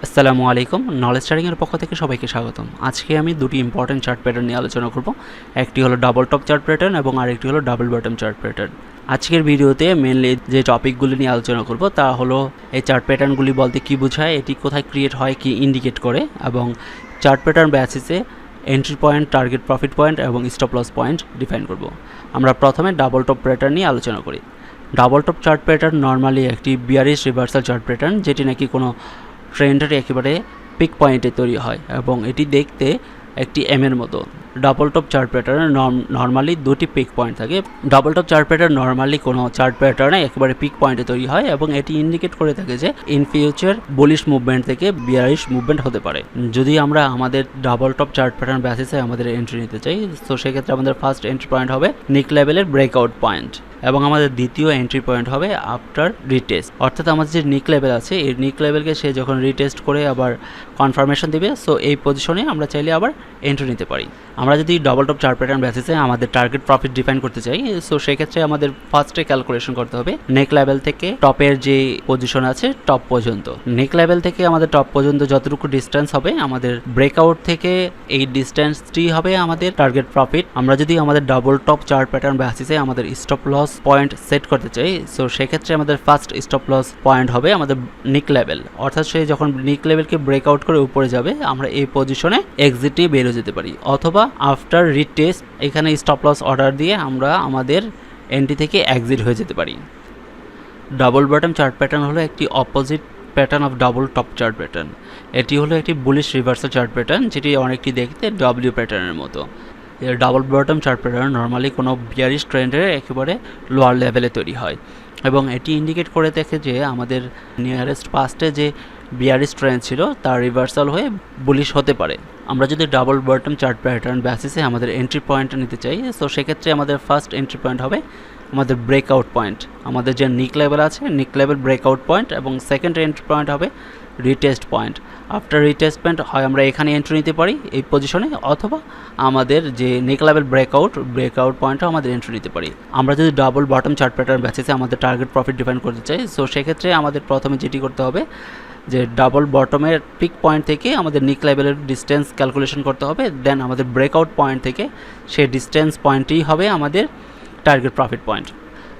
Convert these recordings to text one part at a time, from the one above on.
আসসালামু আলাইকুম। নলেজ শেয়ারিংয়ের পক্ষ থেকে সবাইকে স্বাগতম। আজকে আমি দুটি ইম্পর্টেন্ট চার্ট প্যাটার্ন নিয়ে আলোচনা করব। একটি হলো ডাবল টপ চার্ট প্যাটার্ন এবং আরেকটি হলো ডাবল বটম চার্ট প্যাটার্ন। আজকের ভিডিওতে মেনলি যে টপিকগুলি নিয়ে আলোচনা করব তা হলো এই চার্ট প্যাটার্নগুলি বলতে কী বোঝায়, এটি কোথায় ক্রিয়েট হয়, কি ইন্ডিকেট করে, এবং চার্ট প্যাটার্ন বেসিসে entry point, target profit point এবং স্টপ লস পয়েন্ট ডিফাইন করব। আমরা প্রথমে ডাবল টপ প্যাটার্ন নিয়ে আলোচনা করি। Double top chart pattern normally একটি বিয়ারিশ রিভার্সাল চার্ট প্যাটার্ন, যেটি নাকি কোনো ট্রেন্ডের একেবারে পিক পয়েন্টে তৈরি হয় এবং এটি দেখতে একটি এর মতো। ডাবল টপ চার্ট প্যাটার্নে নর্মালি দুটি পিক পয়েন্ট থাকে। Double top chart pattern normally কোনো চার্ট প্যাটার্নে একেবারে পিক পয়েন্টে তৈরি হয় এবং এটি ইন্ডিকেট করে থাকে যে ইন ফিউচার বুলিশ মুভমেন্ট থেকে বিয়ারিশ মুভমেন্ট হতে পারে। যদি আমরা আমাদের ডাবল টপ চার্ট প্যাটার্ন বেসিসে আমাদের এন্ট্রি নিতে চাই, তো সেক্ষেত্রে আমাদের ফার্স্ট এন্ট্রি পয়েন্ট হবে নিক লেভেলের ব্রেকআউট পয়েন্ট এবং আমাদের দ্বিতীয় এন্ট্রি পয়েন্ট হবে আফটার রিটেস্ট। অর্থাৎ আমাদের যে নিক লেভেল আছে, এই নিক লেভেলকে সে যখন রিটেস্ট করে আবার কনফার্মেশন দেবে, সো এই পজিশনে আমরা চাইলে আবার এন্ট্রি নিতে পারি। আমরা যদি ডাবল টপ চার্ট প্যাটার্ন বেসিসে আমাদের টার্গেট প্রফিট ডিফাইন করতে চাই, সো সেক্ষেত্রে আমাদের ফার্স্টে ক্যালকুলেশন করতে হবে নেক লেভেল থেকে টপের যে পজিশন আছে টপ পর্যন্ত। নেক লেভেল থেকে আমাদের টপ পর্যন্ত যতটুকু ডিস্টেন্স হবে, আমাদের ব্রেকআউট থেকে এই ডিস্টেন্সটি হবে আমাদের টার্গেট প্রফিট। আমরা যদি আমাদের ডাবল টপ চার্ট প্যাটার্ন বেসিসে আমাদের স্টপ লস পয়েন্ট সেট করতে চাই, সো সেক্ষেত্রে আমাদের ফার্স্ট স্টপ লস পয়েন্ট হবে আমাদের নিক লেভেল। অর্থাৎ সে যখন নিক লেভেলকে ব্রেকআউট করে উপরে যাবে, আমরা এই পজিশনে এক্সিটে বেরো যেতে পারি, অথবা আফটার রিটেস্ট এখানে স্টপ লস অর্ডার দিয়ে আমরা আমাদের এন্ট্রি থেকে এক্সিট হয়ে যেতে পারি। ডাবল বটম চার্ট প্যাটার্ন হলো একটি opposite pattern of double top chart pattern. এটি হলো একটি বুলিশ রিভার্সাল চার্ট প্যাটার্ন, যেটি অনেকটি দেখতে ডব্লিউ প্যাটার্নের মতো। এর double bottom chart pattern normally কোনো বিয়ারিশ ট্রেন্ডের একেবারে লোয়ার লেভেলে তৈরি হয় এবং এটি ইন্ডিকেট করে দেখে যে আমাদের নিয়ারেস্ট পাস্টে যে বিয়ারিশ ট্রেন্ড ছিল তার রিভার্সাল হয়ে বুলিশ হতে পারে। আমরা যদি ডাবল বটম চার্ট প্যাটার্ন বেসিসে আমাদের এন্ট্রি পয়েন্ট নিতে চাই, তো সেক্ষেত্রে আমাদের ফার্স্ট এন্ট্রি পয়েন্ট হবে আমাদের ব্রেকআউট পয়েন্ট, আমাদের যে নিক লেভেল আছে নিক লেভেল ব্রেকআউট পয়েন্ট, এবং সেকেন্ড এন্ট্রি পয়েন্ট হবে রিটেস্ট পয়েন্ট। আফটার রিটেস্টমেন্ট হয় আমরা এখানে এন্ট্রি নিতে পারি এই পজিশনে, অথবা আমাদের যে নিক লেভেল ব্রেকআউট পয়েন্টও আমাদের এন্ট্রি নিতে পারি। আমরা যদি ডাবল বটম চার্ট প্যাটার্ন বেসিসে আমাদের টার্গেট প্রফিট ডিফাইন করতে চাই, সো সেক্ষেত্রে আমাদের প্রথমে যেটি করতে হবে যে ডাবল বটমের পিক পয়েন্ট থেকে আমাদের নিক লেভেলের ডিস্টেন্স ক্যালকুলেশন করতে হবে, দেন আমাদের ব্রেকআউট পয়েন্ট থেকে সেই ডিস্টেন্স পয়েন্টই হবে আমাদের টার্গেট প্রফিট পয়েন্ট।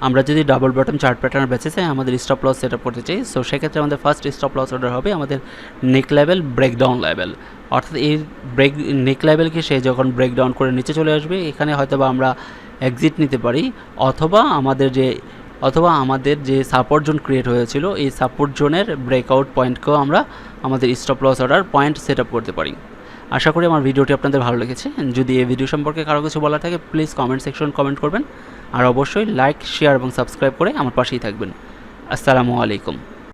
আমরা যদি ডাবল বটম চার্ট প্যাটার্ন বেসিসে আমাদের স্টপ লস সেট আপ করতে চাই, সো সেক্ষেত্রে আমাদের ফার্স্ট স্টপ লস অর্ডার হবে আমাদের নেক লেভেল ব্রেকডাউন লেভেল। অর্থাৎ এই নেক লেভেলকে সে যখন ব্রেকডাউন করে নিচে চলে আসবে, এখানে হয়তো বা আমরা এক্সিট নিতে পারি, অথবা আমাদের যে সাপোর্ট জোন ক্রিয়েট হয়েছিল এই সাপোর্ট জোনের ব্রেকআউট পয়েন্টকেও আমরা আমাদের stop loss order point set up করতে পারি। আশা করি আমার ভিডিওটি আপনাদের ভালো লেগেছে। যদি এই ভিডিও সম্পর্কে কারো কিছু বলার থাকে, প্লিজ কমেন্ট সেকশন কমেন্ট করবেন, আর অবশ্যই লাইক, শেয়ার এবং সাবস্ক্রাইব করে আমার পাশেই থাকবেন। আসসালামু আলাইকুম।